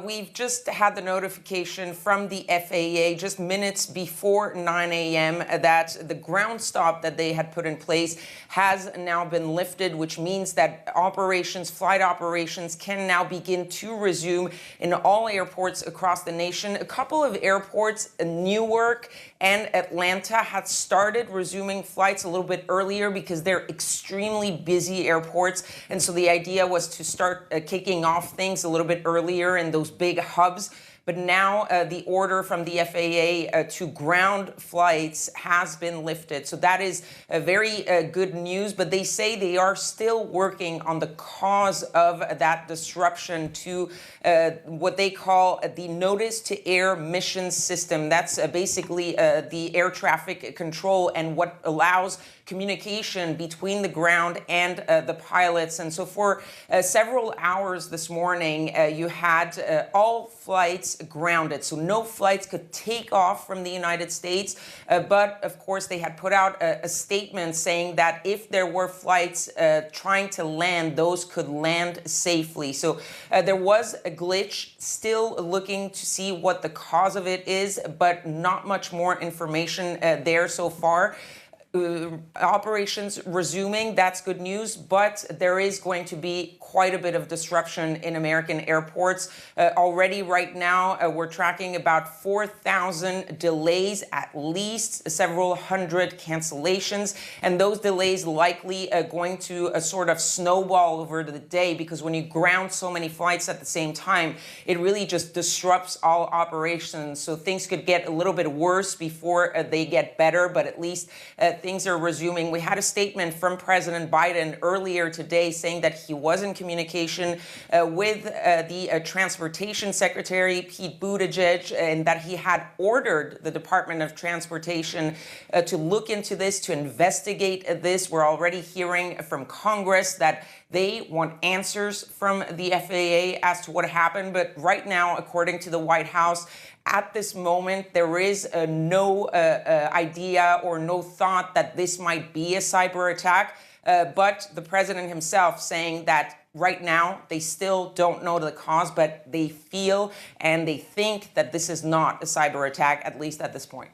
We've just had the notification from the FAA just minutes before 9 a.m. that the ground stop that they had put in place has now been lifted, which means that flight operations can now begin to resume in all airports across the nation. A couple of airports, Newark and Atlanta, had started resuming flights a little bit earlier because they're extremely busy airports. And so the idea was to start kicking off things a little bit earlier in those big hubs. But now the order from the FAA to ground flights has been lifted. So that is very good news. But they say they are still working on the cause of that disruption to what they call the notice to air mission system. That's basically the air traffic control and what allows communication between the ground and the pilots. And so for several hours this morning, you had all flights grounded. So no flights could take off from the United States. But of course, they had put out a statement saying that if there were flights trying to land, those could land safely. So there was a glitch, still looking to see what the cause of it is, but not much more information there so far. Operations resuming, that's good news, but there is going to be quite a bit of disruption in American airports. Already right now, we're tracking about 4,000 delays, at least several hundred cancellations, and those delays likely going to sort of snowball over the day, because when you ground so many flights at the same time, it really just disrupts all operations. So things could get a little bit worse before they get better, but at least things are resuming. We had a statement from President Biden earlier today saying that he was in communication with the Transportation Secretary, Pete Buttigieg, and that he had ordered the Department of Transportation to look into this, to investigate this. We're already hearing from Congress that they want answers from the FAA as to what happened. But right now, according to the White House, at this moment, there is no idea or no thought that this might be a cyber attack. But the president himself saying that right now they still don't know the cause, but they feel and they think that this is not a cyber attack, at least at this point.